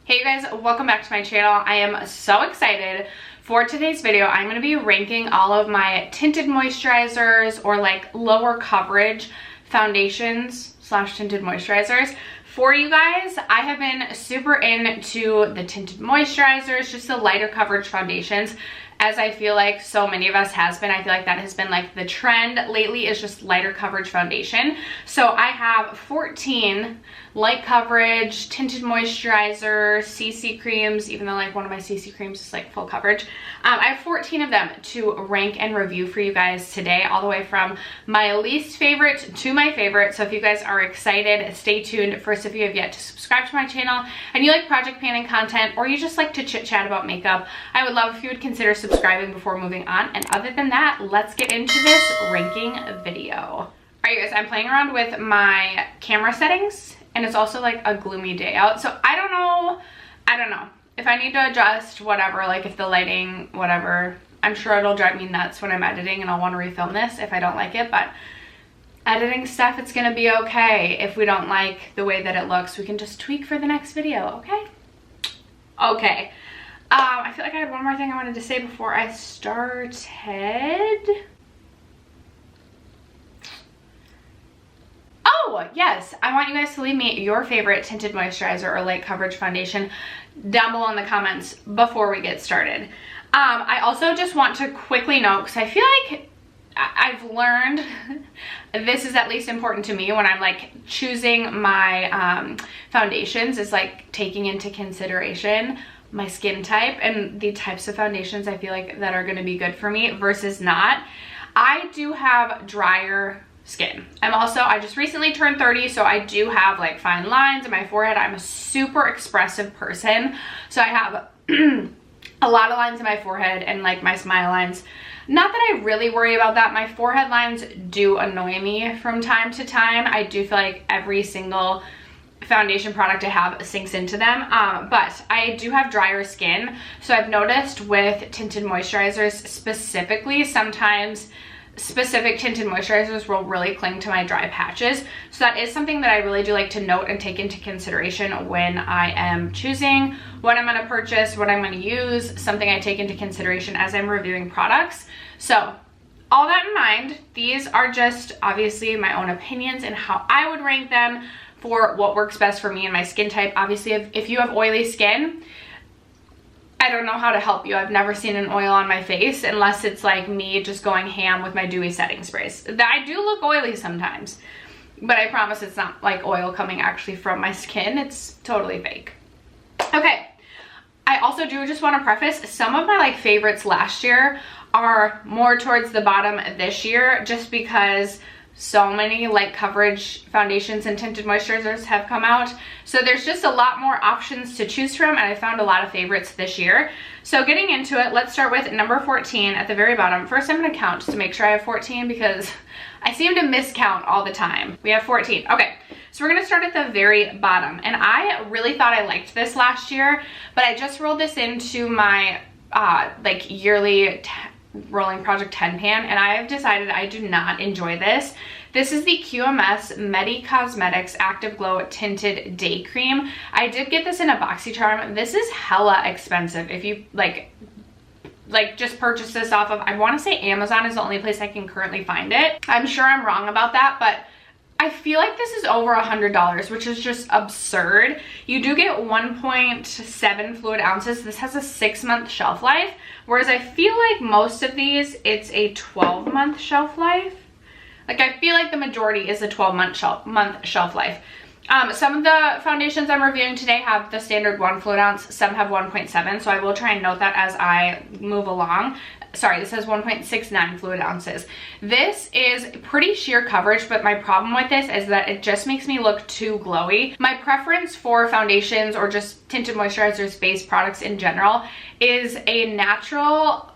Hey you guys, welcome back to my channel. I am so excited for today's video. I'm going to be ranking all of my tinted moisturizers or like lower coverage foundations slash tinted moisturizers for you guys. I have been super into the tinted moisturizers, just the lighter coverage foundations, as I feel like so many of us has been. I feel like that has been like the trend lately, is just lighter coverage foundation. So I have 14 light coverage tinted moisturizer CC creams, even though like one of my CC creams is like full coverage. I have 14 of them to rank and review for you guys today, all the way from my least favorite to my favorite. So if you guys are excited, stay tuned. First, if you have yet to subscribe to my channel and you like project planning content, or you just like to chit chat about makeup, I would love if you would consider subscribing before moving on. And other than that, let's get into this ranking video. All right, you guys, I'm playing around with my camera settings, and it's also like a gloomy day out. So I don't know if I need to adjust whatever, like if the lighting, whatever. I'm sure it'll drive me nuts when I'm editing and I'll want to refilm this if I don't like it, but editing stuff, it's gonna be okay. If we don't like the way that it looks, we can just tweak for the next video, okay? Okay. I feel like I had one more thing I wanted to say before I started. Oh, yes. I want you guys to leave me your favorite tinted moisturizer or light coverage foundation down below in the comments before we get started. I also just want to quickly note, because I feel like I've learned this is at least important to me when I'm like choosing my foundations, is like taking into consideration my skin type and the types of foundations I feel like that are going to be good for me versus not. I do have drier skin. I just recently turned 30, so I do have like fine lines in my forehead. I'm a super expressive person, so I have a lot of lines in my forehead and like my smile lines. Not that I really worry about that. My forehead lines do annoy me from time to time. I do feel like every single foundation product I have sinks into them, but I do have drier skin. So I've noticed with tinted moisturizers specifically, sometimes specific tinted moisturizers will really cling to my dry patches. So that is something that I really do like to note and take into consideration when I am choosing what I'm going to purchase, what I'm going to use, something I take into consideration as I'm reviewing products. So all that in mind, these are just obviously my own opinions and how I would rank them for what works best for me and my skin type. Obviously, if you have oily skin, I don't know how to help you. I've never seen an oil on my face unless it's like me just going ham with my dewy setting sprays. I do look oily sometimes, but I promise it's not like oil coming actually from my skin. It's totally fake. Okay, I also do just want to preface, some of my like favorites last year are more towards the bottom this year, just because so many light coverage foundations and tinted moisturizers have come out. So there's just a lot more options to choose from, and I found a lot of favorites this year. So getting into it, let's start with number 14 at the very bottom. First, I'm gonna count just to make sure I have 14 because I seem to miscount all the time. We have 14. Okay, so we're gonna start at the very bottom. And I really thought I liked this last year, but I just rolled this into my like yearly rolling project 10 pan, and I have decided I do not enjoy this. This is the QMS Medi Cosmetics Active Glow Tinted Day Cream. I did get this in a BoxyCharm. This is hella expensive. If you like just purchase this off of, I want to say Amazon is the only place I can currently find it. I'm sure I'm wrong about that, but I feel like this is over $100, which is just absurd. You do get 1.7 fluid ounces. This has a 6-month shelf life, whereas I feel like most of these, it's a 12-month shelf life. Like I feel like the majority is a 12-month shelf life. Some of the foundations I'm reviewing today have the standard 1 fluid ounce, some have 1.7, so I will try and note that as I move along. Sorry, this has 1.69 fluid ounces. This is pretty sheer coverage, but my problem with this is that it just makes me look too glowy. My preference for foundations or just tinted moisturizers, base products in general, is a natural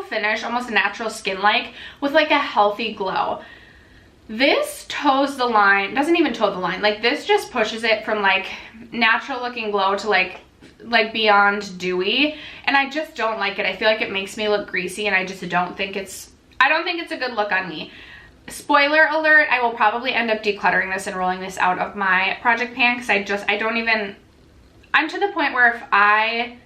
finish, almost a natural skin-like, with like a healthy glow. This toes the line, doesn't even toe the line, like this just pushes it from like natural looking glow to like beyond dewy, and I just don't like it. I feel like it makes me look greasy, and I don't think it's a good look on me. Spoiler alert, I will probably end up decluttering this and rolling this out of my project pan, because I don't even, I'm to the point where if I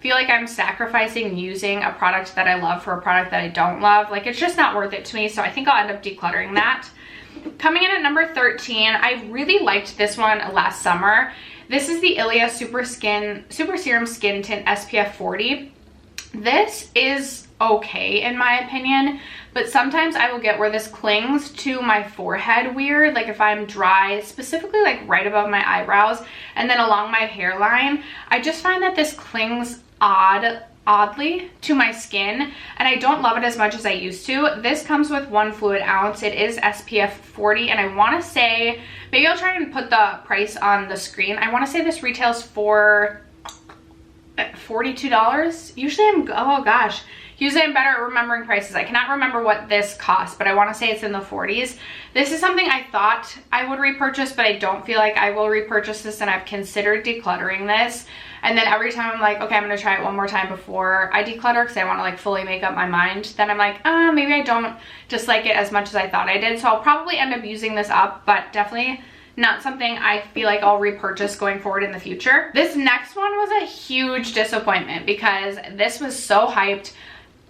feel like I'm sacrificing using a product that I love for a product that I don't love, like it's just not worth it to me. So I think I'll end up decluttering that. Coming in at number 13, I really liked this one last summer. This is the Ilia Super Serum Skin Tint SPF 40. This is okay in my opinion, but sometimes I will get where this clings to my forehead weird, like if I'm dry, specifically like right above my eyebrows and then along my hairline. I just find that this clings oddly to my skin, and I don't love it as much as I used to. This comes with 1 fluid ounce. It is SPF 40, and I want to say, maybe I'll try and put the price on the screen. I want to say this retails for $42. Usually I'm better at remembering prices. I cannot remember what this costs, but I want to say it's in the 40s. This is something I thought I would repurchase, but I don't feel like I will repurchase this, and I've considered decluttering this. And then every time I'm like, okay, I'm going to try it one more time before I declutter because I want to like fully make up my mind. Then I'm like, maybe I don't dislike it as much as I thought I did. So I'll probably end up using this up, but definitely not something I feel like I'll repurchase going forward in the future. This next one was a huge disappointment because this was so hyped.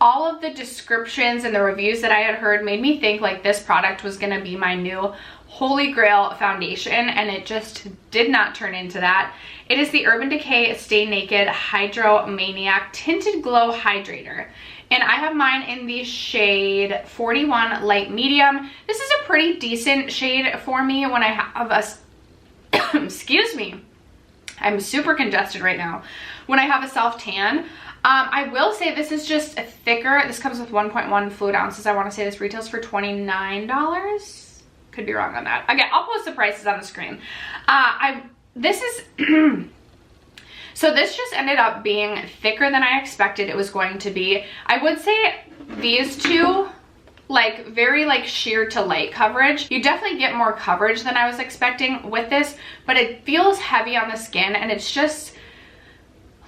All of the descriptions and the reviews that I had heard made me think like this product was going to be my new holy grail foundation, and it just did not turn into that. It is the Urban Decay Stay Naked Hydromaniac Tinted Glow Hydrator, and I have mine in the shade 41 Light Medium. This is a pretty decent shade for me when I have a excuse me, I'm super congested right now. When I have a self tan, I will say this is just thicker. This comes with 1.1 fluid ounces. I want to say this retails for $29. Could be wrong on that. Again, I'll post the prices on the screen. So this just ended up being thicker than I expected it was going to be. I would say these two, like very like sheer to light coverage. You definitely get more coverage than I was expecting with this, but it feels heavy on the skin, and it's just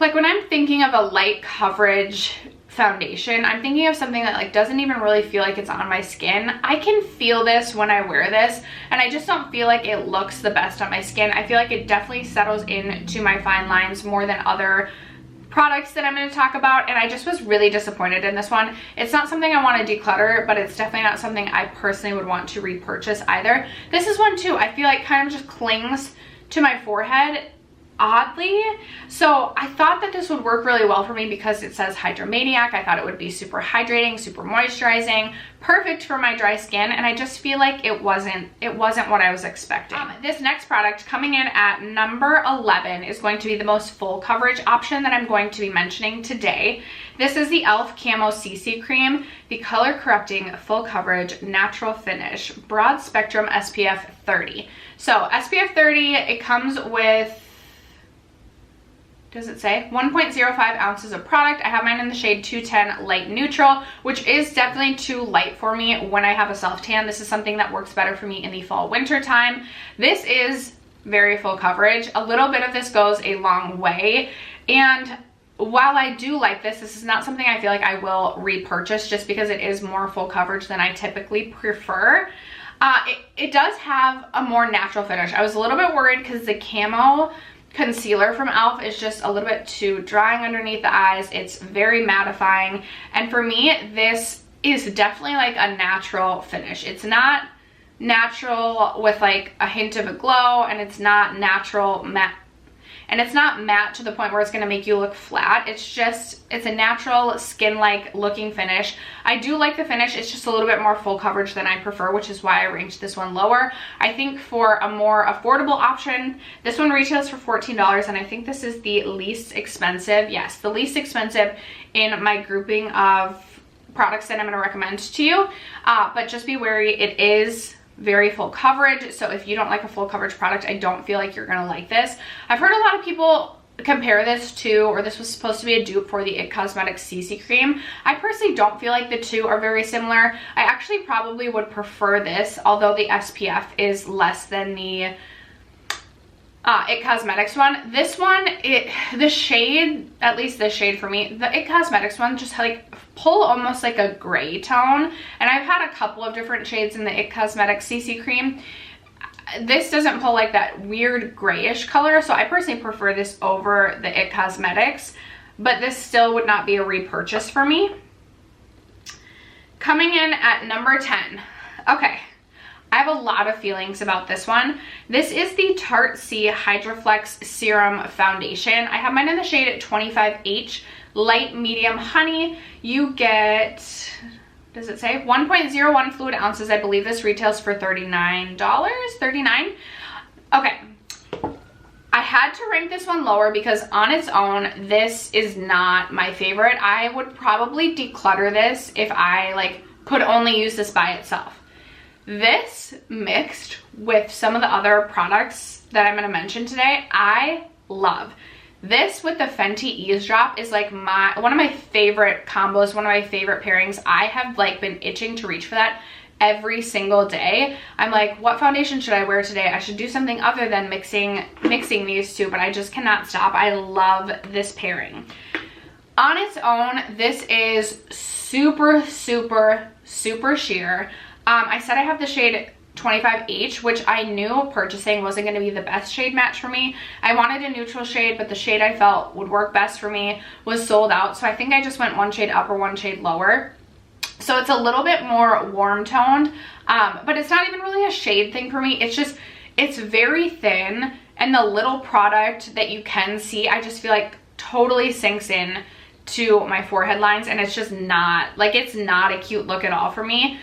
like when I'm thinking of a light coverage foundation, I'm thinking of something that like doesn't even really feel like it's on my skin. I can feel this when I wear this, and I just don't feel like it looks the best on my skin. I feel like it definitely settles into my fine lines more than other products that I'm going to talk about, and I just was really disappointed in this one. It's not something I want to declutter, but it's definitely not something I personally would want to repurchase either. This is one too, I feel like kind of just clings to my forehead oddly. So I thought that this would work really well for me because it says Hydromaniac. I thought it would be super hydrating, super moisturizing, perfect for my dry skin, and I just feel like it wasn't what I was expecting. This next product coming in at number 11 is going to be the most full coverage option that I'm going to be mentioning today. This is the e.l.f. Camo CC Cream, the color correcting full coverage natural finish broad spectrum SPF 30. So SPF 30, it comes with, does it say 1.05 ounces of product. I have mine in the shade 210 Light Neutral, which is definitely too light for me when I have a self tan. This is something that works better for me in the fall winter time. This is very full coverage. A little bit of this goes a long way, and while I do like this, this is not something I feel like I will repurchase just because it is more full coverage than I typically prefer. It does have a more natural finish. I was a little bit worried because the camo concealer from e.l.f. is just a little bit too drying underneath the eyes. It's very mattifying, and for me this is definitely like a natural finish. It's not natural with like a hint of a glow, and it's not natural matte, and it's not matte to the point where it's going to make you look flat. It's a natural skin-like looking finish. I do like the finish. It's just a little bit more full coverage than I prefer, which is why I ranked this one lower. I think for a more affordable option, this one retails for $14, and I think this is the least expensive. Yes, the least expensive in my grouping of products that I'm going to recommend to you. But just be wary, it is very full coverage, so if you don't like a full coverage product, I don't feel like you're gonna like this. I've heard a lot of people compare this to, or this was supposed to be a dupe for the IT Cosmetics CC Cream. I personally don't feel like the two are very similar. I actually probably would prefer this, although the SPF is less than the IT Cosmetics one. This one, the shade, at least this shade for me, the IT Cosmetics one just like pull almost like a gray tone, and I've had a couple of different shades in the IT Cosmetics CC Cream. this doesn't pull like that weird grayish color, so I personally prefer this over the It Cosmetics, but this still would not be a repurchase for me. Coming in at number 10. Okay, I have a lot of feelings about this one. This is the Tarte C Hydroflex Serum Foundation. I have mine in the shade 25H, light medium honey. You get, does it say 1.01 fluid ounces? I believe this retails for $39. $39. Okay, I had to rank this one lower because on its own, this is not my favorite. I would probably declutter this if I like could only use this by itself. This mixed with some of the other products that I'm going to mention today, I love. This with the Fenty Eavesdrop is like one of my favorite combos, one of my favorite pairings. I have like been itching to reach for that every single day. I'm like, what foundation should I wear today? I should do something other than mixing these two, but I just cannot stop. I love this pairing. On its own, this is super, super, super sheer. I said I have the shade 25H, which I knew purchasing wasn't going to be the best shade match for me. I wanted a neutral shade, but the shade I felt would work best for me was sold out. So I think I just went one shade up or one shade lower. So it's a little bit more warm toned, but it's not even really a shade thing for me. It's just, it's very thin, and the little product that you can see, I just feel like totally sinks in to my forehead lines, and it's just not, like, it's not a cute look at all for me.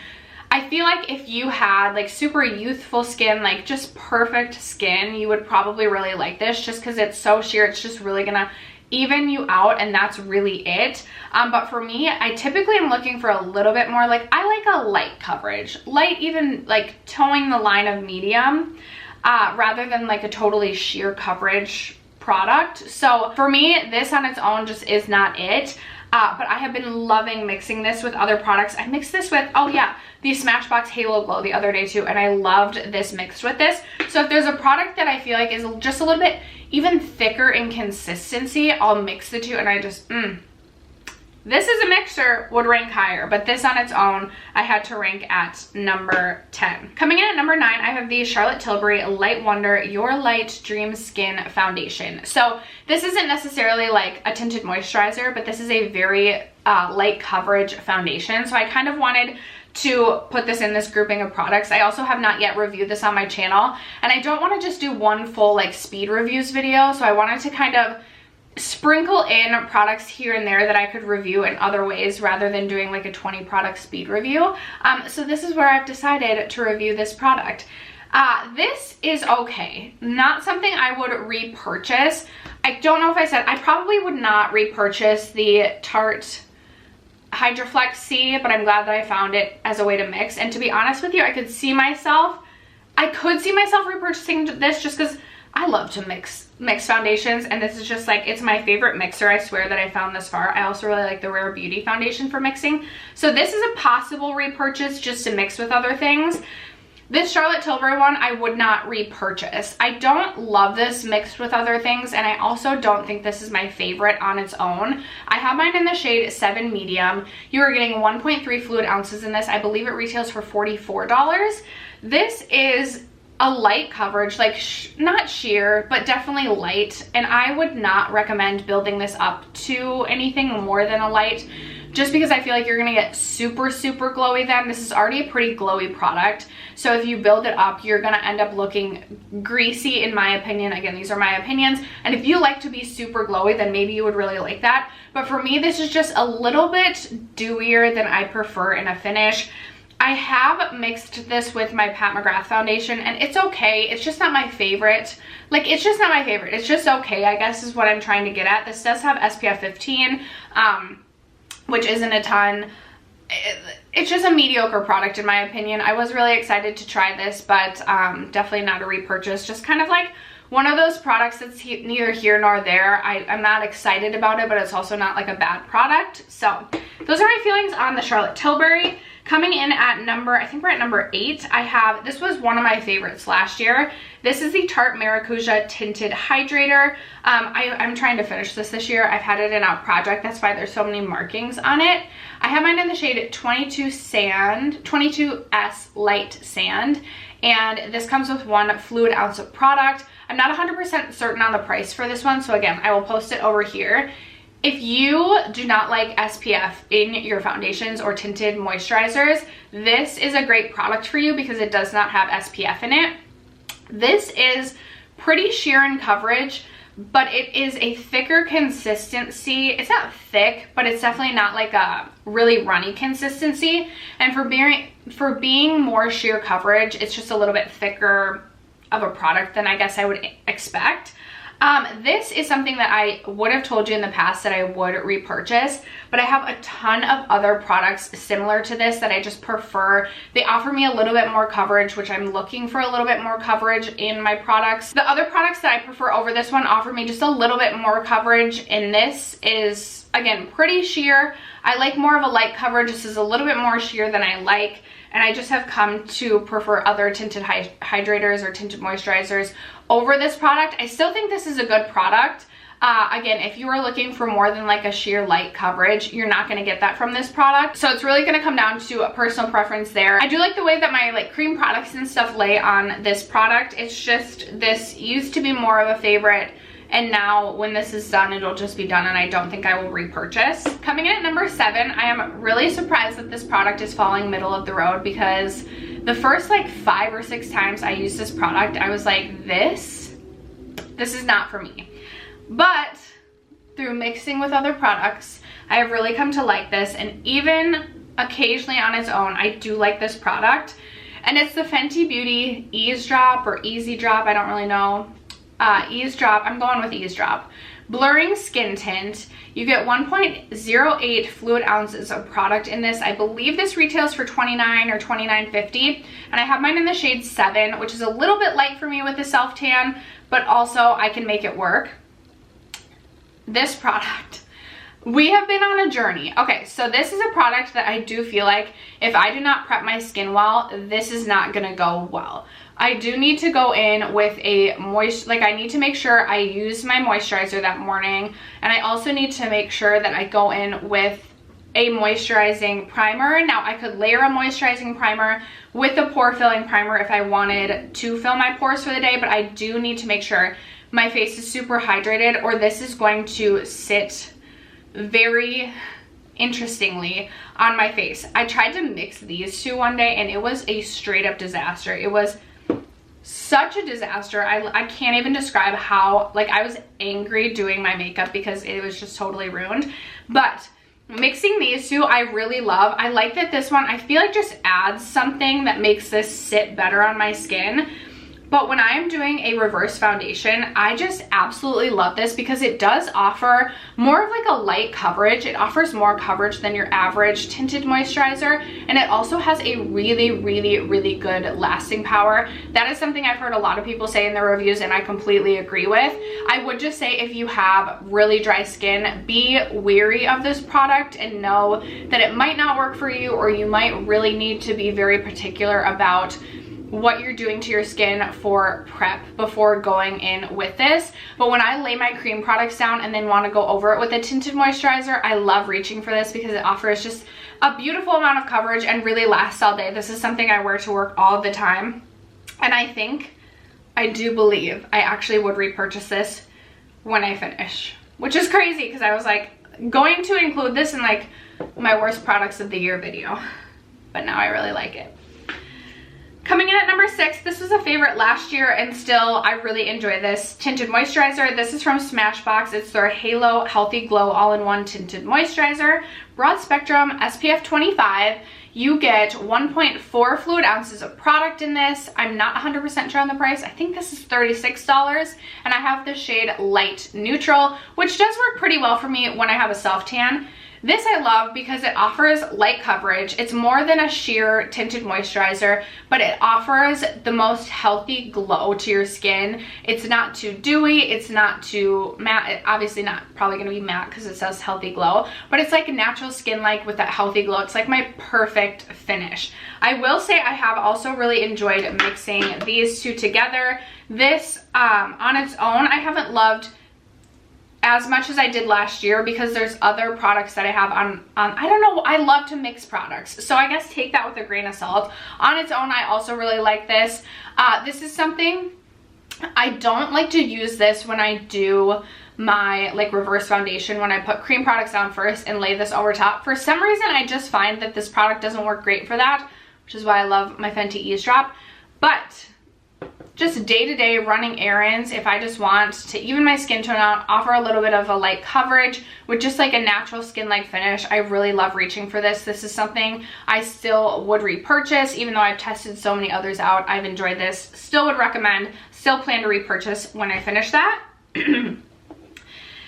I feel like if you had like super youthful skin, like just perfect skin, you would probably really like this just because it's so sheer. It's just really gonna even you out, and that's really it. But for me, I typically am looking for a little bit more, like I like a light coverage, light, even like towing the line of medium, rather than like a totally sheer coverage product. So for me, this on its own just is not it. But I have been loving mixing this with other products. I mixed this with, oh yeah, the Smashbox Halo Glow the other day too, and I loved this mixed with this. So if there's a product that I feel like is just a little bit even thicker in consistency, I'll mix the two, and I just, This is a mixer, would rank higher, but this on its own, I had to rank at number 10. Coming in at number 9, I have the Charlotte Tilbury Light Wonder Your Light Dream Skin Foundation. So this isn't necessarily like a tinted moisturizer, but this is a very light coverage foundation. So I kind of wanted to put this in this grouping of products. I also have not yet reviewed this on my channel, and I don't want to just do one full like speed reviews video. So I wanted to kind of sprinkle in products here and there that I could review in other ways rather than doing like a 20 product speed review. So this is where I've decided to review this product. This is okay. Not something I would repurchase. I don't know if I said, I probably would not repurchase the Tarte Hydroflex C, but I'm glad that I found it as a way to mix. And to be honest with you, I could see myself repurchasing this just because I love to mix foundations, and this is just like, it's my favorite mixer, I swear, that I found this far. I also really like the Rare Beauty foundation for mixing. So this is a possible repurchase just to mix with other things. This Charlotte Tilbury one, I would not repurchase. I don't love this mixed with other things, and I also don't think this is my favorite on its own. I have mine in the shade 7 Medium. You are getting 1.3 fluid ounces in this. I believe it retails for $44. This is a light coverage, like not sheer, but definitely light, and I would not recommend building this up to anything more than a light, just because I feel like you're gonna get super, super glowy then. This is already a pretty glowy product, so if you build it up, you're gonna end up looking greasy, in my opinion. Again, these are my opinions, and if you like to be super glowy, then maybe you would really like that. But for me, this is just a little bit dewier than I prefer in a finish. I have mixed this with my Pat McGrath foundation, and it's okay. It's just not my favorite. Like, it's just not my favorite. It's just okay, I guess, is what I'm trying to get at. This does have SPF 15, which isn't a ton. It's just a mediocre product, in my opinion. I was really excited to try this, but definitely not a repurchase. Just kind of like one of those products that's neither here nor there. I'm not excited about it, but it's also not like a bad product. So those are my feelings on the Charlotte Tilbury. Coming in at number, I think we're at number 8, I have, this was one of my favorites last year. This is the Tarte Maracuja Tinted Hydrator. I'm trying to finish this year. I've had it in a project, that's why there's so many markings on it. I have mine in the shade 22S Light Sand, and this comes with 1 fluid ounce of product. I'm not 100% certain on the price for this one, so again, I will post it over here. If you do not like SPF in your foundations or tinted moisturizers, this is a great product for you because it does not have SPF in it. This is pretty sheer in coverage, but it is a thicker consistency. It's not thick, but it's definitely not like a really runny consistency. And for being more sheer coverage, it's just a little bit thicker of a product than I guess I would expect. This is something that I would have told you in the past that I would repurchase, but I have a ton of other products similar to this that I just prefer. They offer me a little bit more coverage, which I'm looking for a little bit more coverage in my products. The other products that I prefer over this one offer me just a little bit more coverage, and this is, again, pretty sheer. I like more of a light coverage. This is a little bit more sheer than I like, and I just have come to prefer other tinted hydrators or tinted moisturizers over this product. I still think this is a good product. Again, if you are looking for more than like a sheer light coverage, you're not going to get that from this product. So it's really going to come down to a personal preference there. I do like the way that my like cream products and stuff lay on this product. It's just, this used to be more of a favorite, and now when this is done, it'll just be done, and I don't think I will repurchase. Coming in at number 7, I am really surprised that this product is falling middle of the road, because the first like 5 or 6 times I used this product, I was like, this is not for me. But through mixing with other products, I have really come to like this, and even occasionally on its own, I do like this product. And it's the Fenty Beauty Eavesdrop or Easy Drop, I don't really know. Eavesdrop, I'm going with Eavesdrop. Blurring Skin Tint. You get 1.08 fluid ounces of product in this. I believe this retails for $29 or $29.50, and I have mine in the shade 7, which is a little bit light for me with the self tan, but also I can make it work. This product, we have been on a journey. Okay, so this is a product that I do feel like if I do not prep my skin well, this is not gonna go well. I do need to go in with a I need to make sure I use my moisturizer that morning, and I also need to make sure that I go in with a moisturizing primer. Now, I could layer a moisturizing primer with a pore filling primer if I wanted to fill my pores for the day, but I do need to make sure my face is super hydrated, or this is going to sit very interestingly on my face. I tried to mix these two one day, and it was a straight up disaster. It was such a disaster. I can't even describe how, like, I was angry doing my makeup because it was just totally ruined. But mixing these two, I really love. I like that this one, I feel like, just adds something that makes this sit better on my skin. But when I am doing a reverse foundation, I just absolutely love this because it does offer more of like a light coverage. It offers more coverage than your average tinted moisturizer, and it also has a really, really, really good lasting power. That is something I've heard a lot of people say in their reviews, and I completely agree with. I would just say, if you have really dry skin, be wary of this product and know that it might not work for you, or you might really need to be very particular about what you're doing to your skin for prep before going in with this. But when I lay my cream products down and then want to go over it with a tinted moisturizer, I love reaching for this because it offers just a beautiful amount of coverage and really lasts all day. This is something I wear to work all the time, and I do believe I actually would repurchase this when I finish, which is crazy because I was like going to include this in like my worst products of the year video, but now I really like it. Coming in at number 6, this was a favorite last year, and still I really enjoy this tinted moisturizer. This is from Smashbox. It's their Halo Healthy Glow All-in-One Tinted Moisturizer. Broad spectrum, SPF 25. You get 1.4 fluid ounces of product in this. I'm not 100% sure on the price. I think this is $36, and I have the shade Light Neutral, which does work pretty well for me when I have a self tan. This I love because it offers light coverage. It's more than a sheer tinted moisturizer, but it offers the most healthy glow to your skin. It's not too dewy, it's not too matte. Obviously not probably gonna be matte because it says healthy glow, but it's like natural skin-like with that healthy glow. It's like my perfect finish. I will say I have also really enjoyed mixing these two together. This on its own, I haven't loved as much as I did last year because there's other products that I have on I don't know, I love to mix products, so I guess take that with a grain of salt. On its own, I also really like this. This is something I don't like to use this when I do my like reverse foundation, when I put cream products on first and lay this over top. For some reason, I just find that this product doesn't work great for that, which is why I love my Fenty Ease Drop. But just day-to-day running errands, if I just want to even my skin tone out, offer a little bit of a light coverage with just like a natural skin-like finish, I really love reaching for this. This is something I still would repurchase, even though I've tested so many others out. I've enjoyed this, still would recommend, still plan to repurchase when I finish that.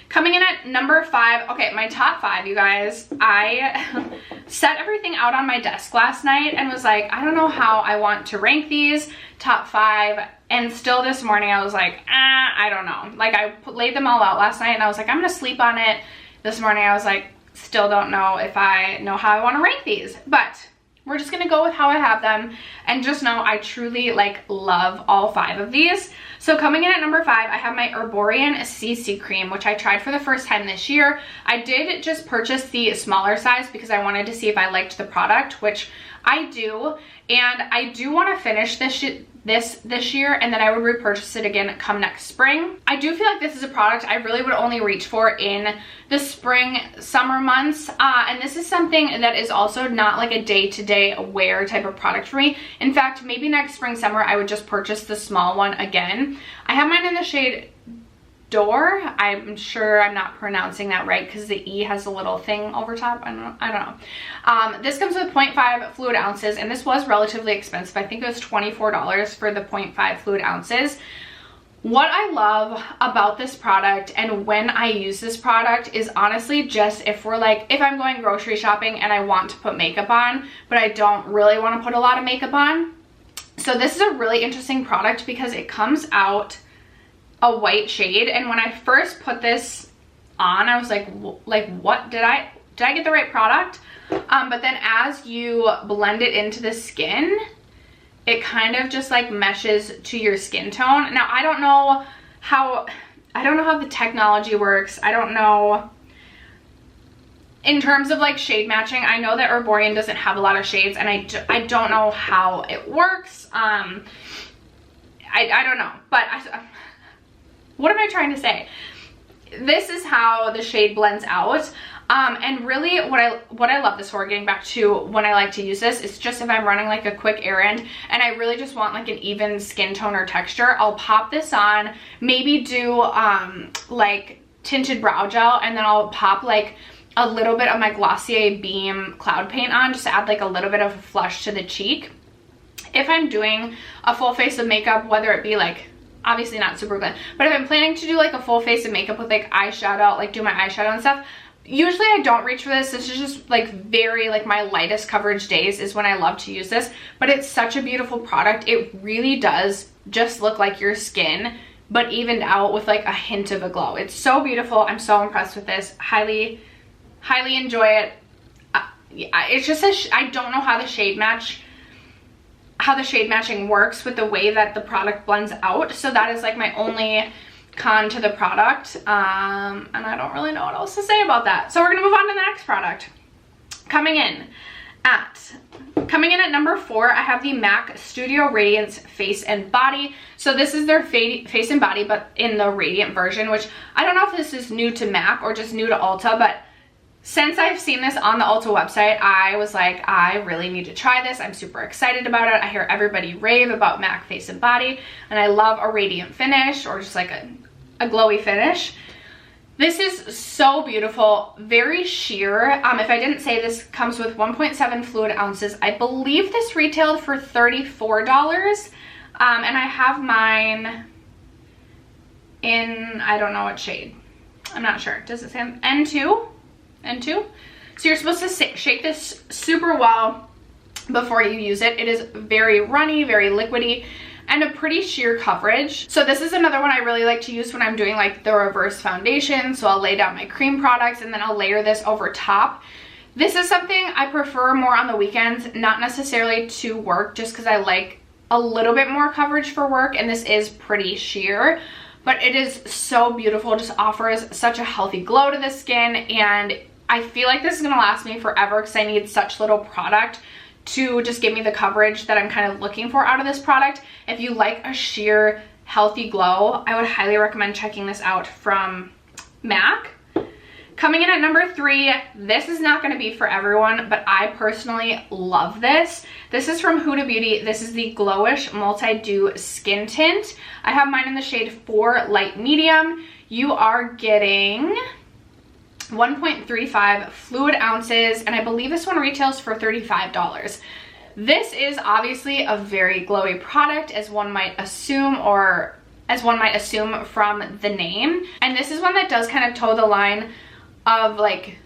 Coming in at number 5, okay, my top 5, you guys. I set everything out on my desk last night and was like, I don't know how I want to rank these top 5. And still this morning I was like, I don't know. Like I laid them all out last night and I was like, I'm gonna sleep on it. This morning I was like, still don't know if I know how I wanna rank these. But we're just gonna go with how I have them and just know I truly like love all 5 of these. So coming in at number 5, I have my Herborian CC Cream, which I tried for the first time this year. I did just purchase the smaller size because I wanted to see if I liked the product, which I do. And I do want to finish this year, and then I would repurchase it again come next spring. I do feel like this is a product I really would only reach for in the spring, summer months. And this is something that is also not like a day-to-day wear type of product for me. In fact, maybe next spring, summer, I would just purchase the small one again. I have mine in the shade Door. I'm sure I'm not pronouncing that right because the E has a little thing over top. I don't know. This comes with 0.5 fluid ounces, and this was relatively expensive. I think it was $24 for the 0.5 fluid ounces. What I love about this product and when I use this product is honestly just if I'm going grocery shopping and I want to put makeup on, but I don't really want to put a lot of makeup on. So this is a really interesting product because it comes out a white shade, and when I first put this on, I was like what, did I get the right product? But then as you blend it into the skin, it kind of just like meshes to your skin tone. Now I don't know how the technology works. I don't know in terms of like shade matching. I know that Herborian doesn't have a lot of shades, and I don't know how it works. I don't know, but what am I trying to say? This is how the shade blends out. And really what I love this for, getting back to when I like to use this, is just if I'm running like a quick errand and I really just want like an even skin tone or texture, I'll pop this on, maybe do like tinted brow gel, and then I'll pop like a little bit of my Glossier Beam Cloud Paint on just to add like a little bit of a flush to the cheek. If I'm doing a full face of makeup, whether it be like, obviously not super good, but if I'm planning to do like a full face of makeup with like eyeshadow, like do my eyeshadow and stuff, usually I don't reach for this. This is just like very like my lightest coverage days is when I love to use this, but it's such a beautiful product. It really does just look like your skin, but evened out with like a hint of a glow. It's so beautiful. I'm so impressed with this. Highly enjoy it. It's just I don't know how the shade matching works with the way that the product blends out. So that is like my only con to the product. And I don't really know what else to say about that. So we're gonna move on to the next product. Coming in at number 4, I have the MAC Studio Radiance Face and Body. So this is their face and body, but in the radiant version, which I don't know if this is new to MAC or just new to Ulta, but since I've seen this on the Ulta website, I was like, I really need to try this. I'm super excited about it. I hear everybody rave about MAC Face and Body, and I love a radiant finish or just like a glowy finish. This is so beautiful, very sheer. If I didn't say, this comes with 1.7 fluid ounces. I believe this retailed for $34, and I have mine in, I don't know what shade. I'm not sure. Does it say N2? So you're supposed to shake this super well before you use it. It is very runny, very liquidy, and a pretty sheer coverage. So this is another one I really like to use when I'm doing like the reverse foundation. So I'll lay down my cream products and then I'll layer this over top. This is something I prefer more on the weekends, not necessarily to work, just because I like a little bit more coverage for work, and this is pretty sheer, but it is so beautiful. It just offers such a healthy glow to the skin, and I feel like this is gonna last me forever because I need such little product to just give me the coverage that I'm kind of looking for out of this product. If you like a sheer, healthy glow, I would highly recommend checking this out from MAC. Coming in at number 3, this is not going to be for everyone, but I personally love this. This is from Huda Beauty. This is the Glowish Multi-Dew Skin Tint. I have mine in the shade 4 Light Medium. You are getting 1.35 fluid ounces, and I believe this one retails for $35. This is obviously a very glowy product, as one might assume, or as one might assume from the name. And this is one that does kind of toe the line of like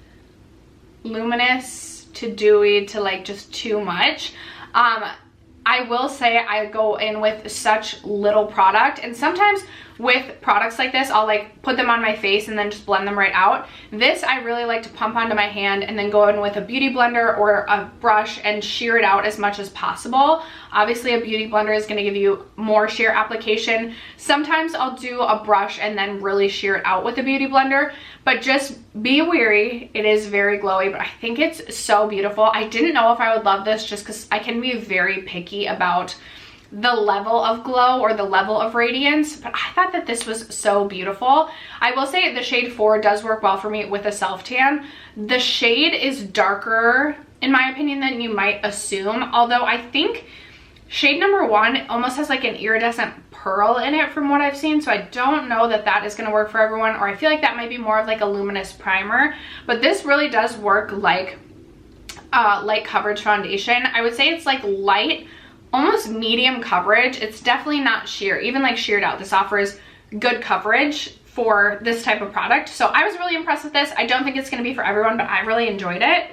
luminous to dewy to like just too much. I will say I go in with such little product, and sometimes with products like this I'll like put them on my face and then just blend them right out. This I really like to pump onto my hand and then go in with a beauty blender or a brush and sheer it out as much as possible. Obviously a beauty blender is going to give you more sheer application. Sometimes I'll do a brush and then really sheer it out with a beauty blender, but just be wary. It is very glowy, but I think it's so beautiful. I didn't know if I would love this just because I can be very picky about the level of glow or the level of radiance, but I thought that this was so beautiful. I will say the shade 4 does work well for me with a self tan. The shade is darker in my opinion than you might assume, although I think shade number 1 almost has like an iridescent pearl in it from what I've seen, so I don't know that that is going to work for everyone, or I feel like that might be more of like a luminous primer, but this really does work like light coverage foundation. I would say it's like light, almost medium coverage. It's definitely not sheer, even like sheered out. This offers good coverage for this type of product. So I was really impressed with this. I don't think it's going to be for everyone, but I really enjoyed it.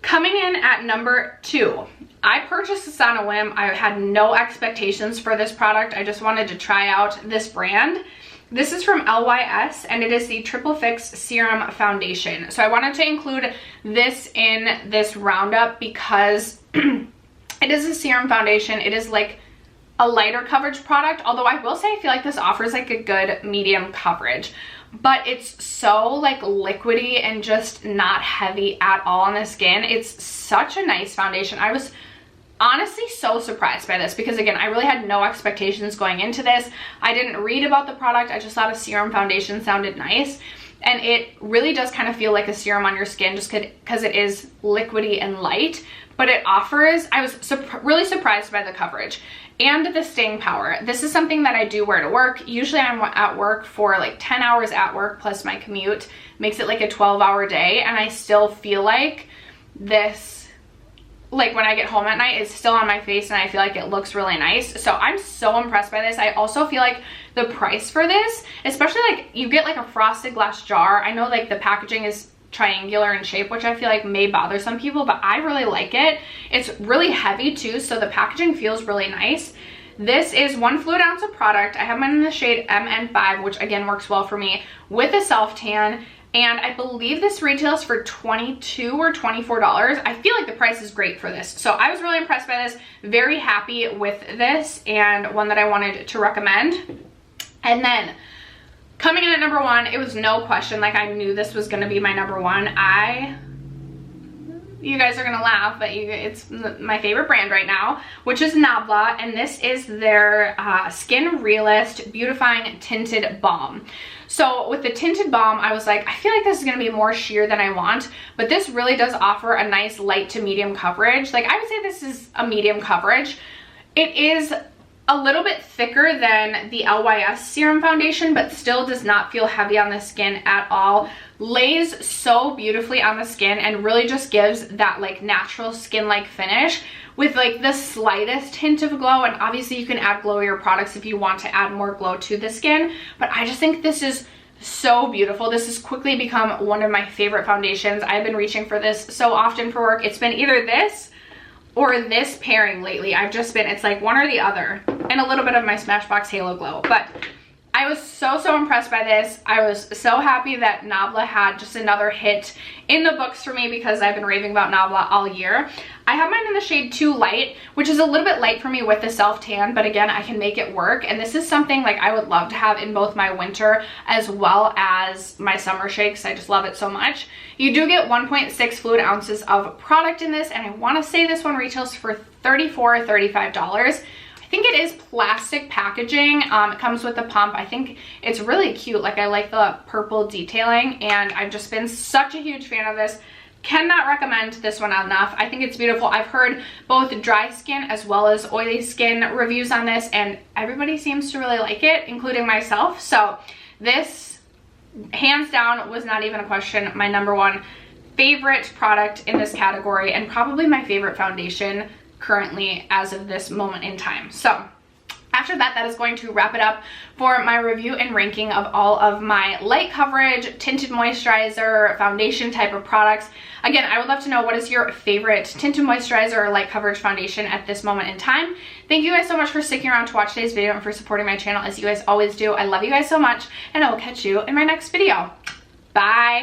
Coming in at number 2, I purchased this on a whim. I had no expectations for this product. I just wanted to try out this brand. This is from LYS, and it is the Triple Fix Serum Foundation. So I wanted to include this in this roundup because it is a serum foundation. It is like a lighter coverage product, although I will say I feel like this offers like a good medium coverage, but it's so like liquidy and just not heavy at all on the skin. It's such a nice foundation. I was honestly so surprised by this because again, I really had no expectations going into this. I didn't read about the product. I just thought a serum foundation sounded nice. And it really does kind of feel like a serum on your skin just because it is liquidy and light, but it offers, I was really surprised by the coverage and the staying power. This is something that I do wear to work. Usually I'm at work for like 10 hours at work plus my commute, makes it like a 12-hour day, and I still feel like this, like when I get home at night, it's still on my face and I feel like it looks really nice. So I'm so impressed by this. I also feel like the price for this, especially like you get like a frosted glass jar. I know like the packaging is triangular in shape, which I feel like may bother some people, but I really like it. It's really heavy too, so the packaging feels really nice. This is 1 fluid ounce of product. I have mine in the shade MN5, which again works well for me with a self tan. And I believe this retails for $22 or $24. I feel like the price is great for this. So I was really impressed by this, very happy with this, and one that I wanted to recommend. And then coming in at number 1, it was no question, like I knew this was gonna be my number 1. You guys are gonna laugh, but it's my favorite brand right now, which is Nabla, and this is their Skin Realist Beautifying Tinted Balm. So with the tinted balm, I was like, I feel like this is gonna be more sheer than I want, but this really does offer a nice light to medium coverage. Like I would say this is a medium coverage. It is a little bit thicker than the LYS serum foundation, but still does not feel heavy on the skin at all. Lays so beautifully on the skin and really just gives that like natural skin-like finish with like the slightest hint of glow. And obviously you can add glowier products if you want to add more glow to the skin, but I just think this is so beautiful. This has quickly become one of my favorite foundations. I've been reaching for this so often for work. It's been either this or this pairing lately. It's like one or the other, and a little bit of my Smashbox Halo Glow. But I was so impressed by this. I was so happy that Nabla had just another hit in the books for me, because I've been raving about Nabla all year. I have mine in the shade Too Light, which is a little bit light for me with the self tan, but again, I can make it work. And this is something like I would love to have in both my winter as well as my summer shade, because I just love it so much. You do get 1.6 fluid ounces of product in this, and I want to say this one retails for $34 or $35. I think it is plastic packaging. It comes with a pump. I think it's really cute. Like, I like the purple detailing, and I've just been such a huge fan of this. Cannot recommend this one enough. I think it's beautiful. I've heard both dry skin as well as oily skin reviews on this, and everybody seems to really like it, including myself. So this, hands down, was not even a question, my number one favorite product in this category, and probably my favorite foundation currently as of this moment in time. So after that, that is going to wrap it up for my review and ranking of all of my light coverage, tinted moisturizer, foundation type of products. Again, I would love to know, what is your favorite tinted moisturizer or light coverage foundation at this moment in time? Thank you guys so much for sticking around to watch today's video and for supporting my channel as you guys always do. I love you guys so much, and I will catch you in my next video. Bye!